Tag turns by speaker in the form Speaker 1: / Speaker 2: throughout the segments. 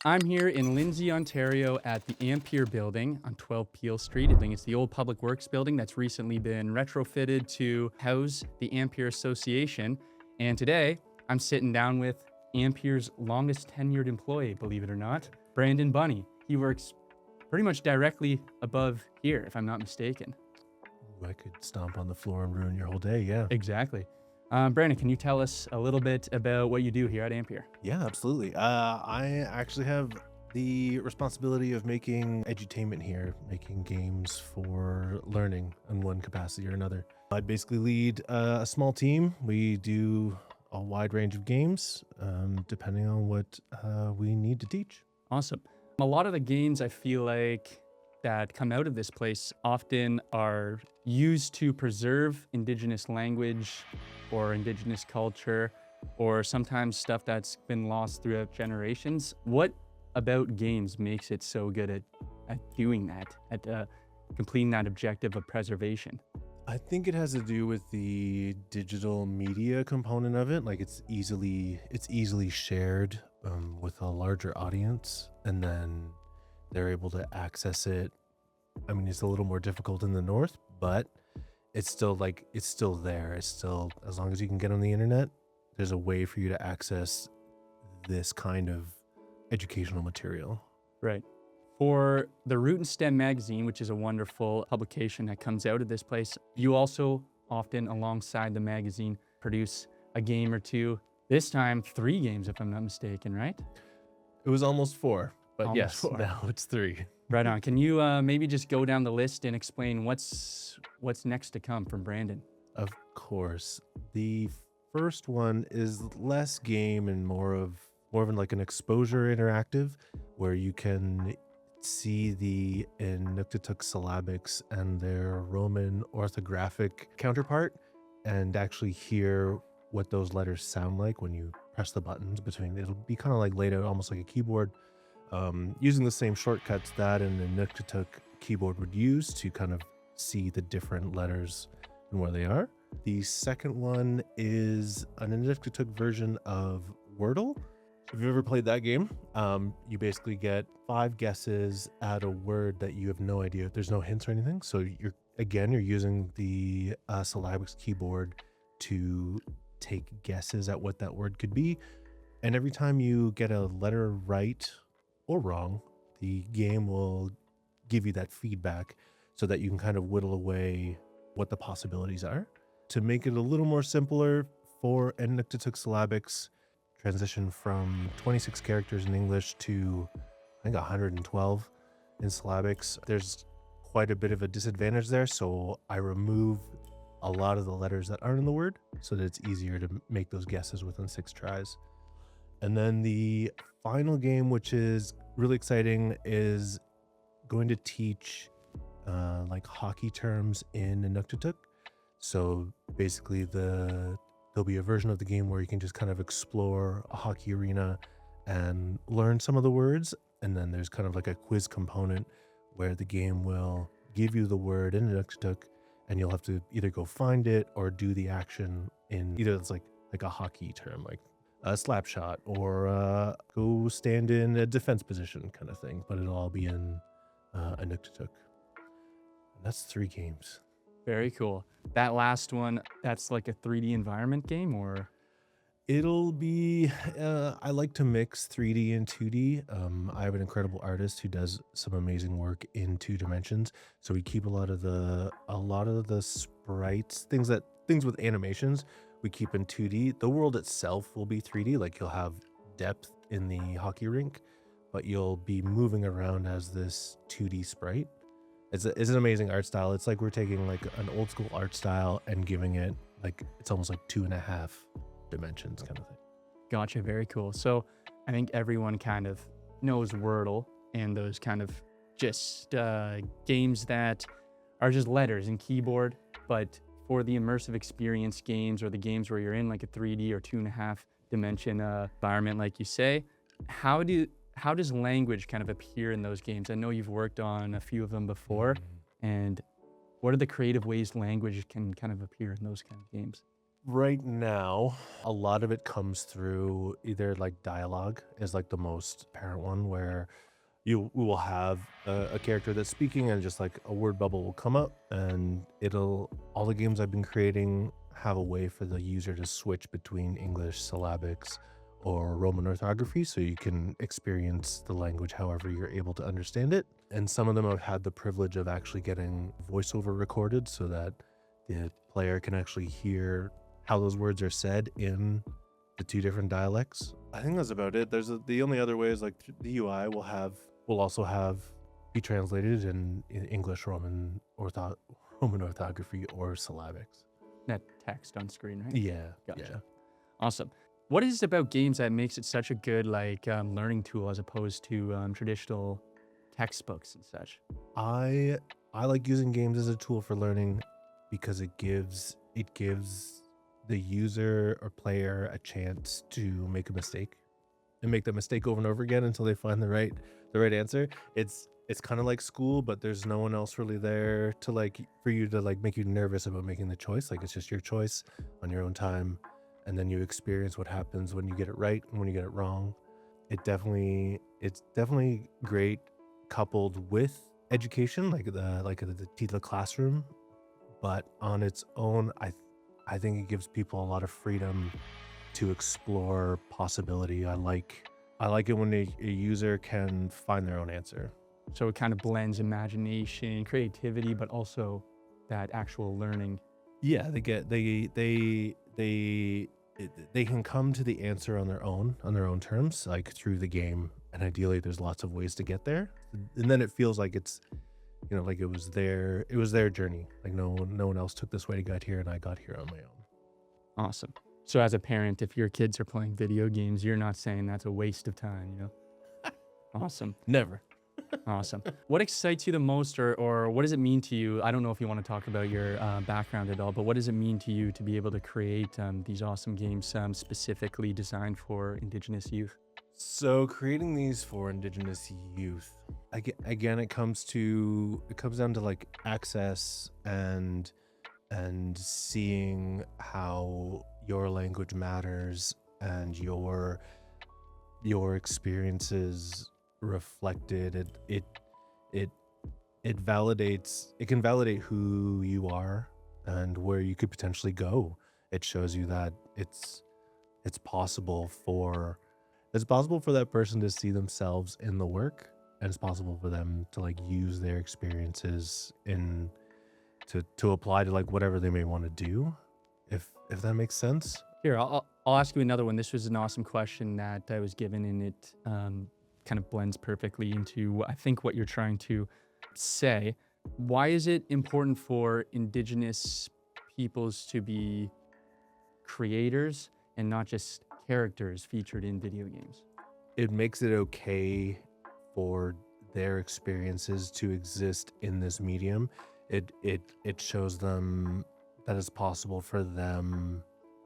Speaker 1: I'm here in Lindsay, Ontario at the Ampere building on 12 Peel Street. I think it's the old Public Works building that's recently been retrofitted to house the Ampere Association. And today, I'm sitting down with Ampere's longest tenured employee, believe it or not, Brandon Bunnie. He works pretty much directly above here, if I'm not mistaken.
Speaker 2: Ooh, I could stomp on the floor and ruin your whole day, yeah.
Speaker 1: Exactly. Brandon, can you tell us a little bit about what you do here at Ampere?
Speaker 2: Yeah, absolutely. I actually have the responsibility of making edutainment here, making games for learning in one capacity or another. I basically lead a small team. We do a wide range of games, depending on what we need to teach.
Speaker 1: Awesome. A lot of the games I feel like that come out of this place often are used to preserve Indigenous language or Indigenous culture, or sometimes stuff that's been lost throughout generations. What about games makes it so good at doing that, at completing that objective of preservation?
Speaker 2: I think it has to do with the digital media component of it. Like it's easily shared with a larger audience, and then they're able to access it. I mean, it's a little more difficult in the north, but it's still there. It's still, as long as you can get on the internet, there's a way for you to access this kind of educational material.
Speaker 1: Right. For the Root and Stem magazine, which is a wonderful publication that comes out of this place, you also often, alongside the magazine, produce a game or two. This time, 3 games, if I'm not mistaken, right?
Speaker 2: It was almost 4, but
Speaker 1: Almost
Speaker 2: yes,
Speaker 1: 4.
Speaker 2: now it's 3.
Speaker 1: Right on. Can you maybe just go down the list and explain what's next to come from Brandon?
Speaker 2: Of course. The first one is less game and more of like an exposure interactive, where you can see the Inuktitut syllabics and their Roman orthographic counterpart, and actually hear what those letters sound like when you press the buttons between. It'll be kind of like laid out almost like a keyboard, using the same shortcuts that an Inuktitut keyboard would use to kind of see the different letters and where they are. The second one is an Inuktitut version of Wordle. If you've ever played that game, you basically get 5 guesses at a word that you have no idea. There's no hints or anything. So you're using the syllabics keyboard to take guesses at what that word could be. And every time you get a letter right or wrong, the game will give you that feedback so that you can kind of whittle away what the possibilities are. To make it a little more simpler for Inuktitut syllabics, transition from 26 characters in English to, I think, 112 in syllabics. There's quite a bit of a disadvantage there, so I remove a lot of the letters that aren't in the word so that it's easier to make those guesses within 6 tries. And then the final game, which is really exciting, is going to teach like hockey terms in Inuktitut. So basically there'll be a version of the game where you can just kind of explore a hockey arena and learn some of the words. And then there's kind of like a quiz component where the game will give you the word in Inuktitut, and you'll have to either go find it or do the action in either it's like a hockey term, like a slap shot, or go stand in a defense position kind of thing. But it'll all be in Inuktitut. And that's 3 games.
Speaker 1: Very cool. That last one, that's like a 3D environment game, or?
Speaker 2: It'll be, I like to mix 3D and 2D. I have an incredible artist who does some amazing work in 2 dimensions. So we keep a lot of the sprites, things with animations, we keep in 2D. The world itself will be 3D. Like you'll have depth in the hockey rink, but you'll be moving around as this 2D sprite. It's an amazing art style. It's like we're taking like an old school art style and giving it like, it's almost like 2.5 dimensions kind of thing.
Speaker 1: Gotcha. Very cool. So I think everyone kind of knows Wordle and those kind of just games that are just letters and keyboard. But for the immersive experience games, or the games where you're in like a 3D or 2.5 dimension environment, like you say, how does language kind of appear in those games? I know you've worked on a few of them before, and what are the creative ways language can kind of appear in those kind of games?
Speaker 2: Right now, a lot of it comes through either like dialogue is like the most apparent one, where you will have a character that's speaking and just like a word bubble will come up, and it'll all the games I've been creating have a way for the user to switch between English syllabics or Roman orthography, so you can experience the language however you're able to understand it. And some of them have had the privilege of actually getting voiceover recorded so that the player can actually hear how those words are said in the two different dialects. I think that's about it. The only other way is like the UI will also have be translated in English Roman orthography or syllabics.
Speaker 1: That text on screen, right?
Speaker 2: Yeah,
Speaker 1: Gotcha.
Speaker 2: yeah.
Speaker 1: Awesome. What is it about games that makes it such a good learning tool as opposed to traditional textbooks and such?
Speaker 2: I like using games as a tool for learning because it gives the user or player a chance to make a mistake and make that mistake over and over again until they find the right answer. It's kind of like school, but there's no one else really there to like for you to like make you nervous about making the choice. Like it's just your choice on your own time, and then you experience what happens when you get it right and when you get it wrong. It's definitely great coupled with education, like the classroom, but on its own, I think it gives people a lot of freedom to explore possibility. I like it when a user can find their own answer.
Speaker 1: So it kind of blends imagination, creativity, but also that actual learning.
Speaker 2: Yeah, they can come to the answer on their own terms, like through the game. And ideally, there's lots of ways to get there. And then it feels like it's, like it was their journey. Like no one else took this way to get here, and I got here on my own.
Speaker 1: Awesome. So as a parent, if your kids are playing video games, you're not saying that's a waste of time, Awesome.
Speaker 2: Never.
Speaker 1: Awesome. What excites you the most, or what does it mean to you? I don't know if you want to talk about your background at all, but what does it mean to you to be able to create these awesome games specifically designed for Indigenous youth?
Speaker 2: So creating these for Indigenous youth, again, it comes down to like access and seeing how your language matters and your experiences reflected. It validates. It can validate who you are and where you could potentially go. It shows you that it's possible for that person to see themselves in the work, and it's possible for them to like use their experiences to apply to like whatever they may want to do, if that makes sense.
Speaker 1: Here, I'll ask you another one. This was an awesome question that I was given, and it kind of blends perfectly into, I think, what you're trying to say. Why is it important for Indigenous peoples to be creators and not just characters featured in video games?
Speaker 2: It makes it okay for their experiences to exist in this medium. It shows them that it's possible for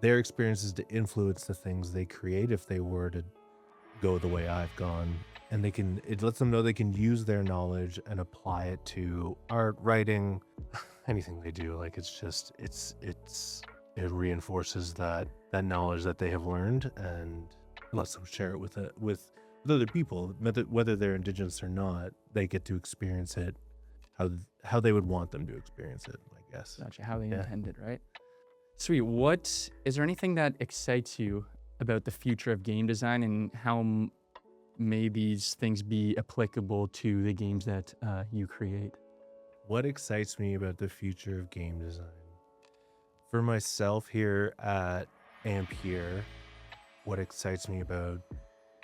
Speaker 2: their experiences to influence the things they create if they were to go the way I've gone. And it lets them know they can use their knowledge and apply it to art, writing, anything they do. Like it reinforces that knowledge that they have learned and lets them share it with other people, whether they're Indigenous or not. They get to experience it how they would want them to experience it, I guess.
Speaker 1: Gotcha, how they intended, right? Sweet. Is there anything that excites you about the future of game design, and how may these things be applicable to the games that you create?
Speaker 2: What excites me about the future of game design? For myself here at Ampere, what excites me about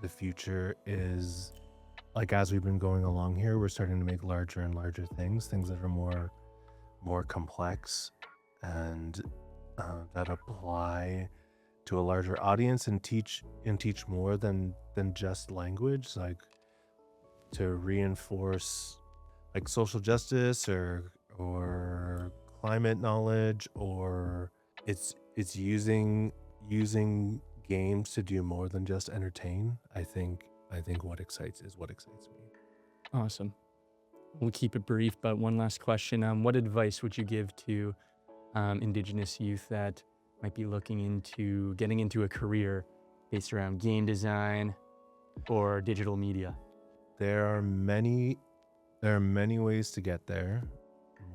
Speaker 2: the future is, like, as we've been going along here, we're starting to make larger and larger things that are more complex and that apply to a larger audience and teach more than just language, like to reinforce like social justice or climate knowledge, or it's using games to do more than just entertain. I think what excites me.
Speaker 1: Awesome. We'll keep it brief, but one last question. What advice would you give to Indigenous youth that might be looking into getting into a career based around game design or digital media?
Speaker 2: There are many ways to get there,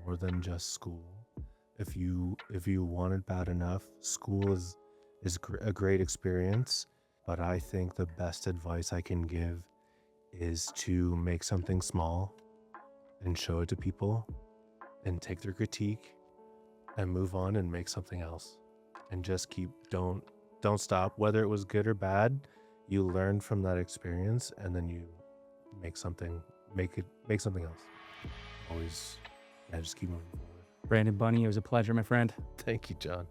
Speaker 2: more than just school. If you want it bad enough, school is a great experience, but I think the best advice I can give is to make something small and show it to people and take their critique and move on and make something else. And just don't stop. Whether it was good or bad, you learn from that experience and then you make something else. Always, yeah, just keep moving forward.
Speaker 1: Brandon, Bunnie, it was a pleasure, my friend.
Speaker 2: Thank you, John.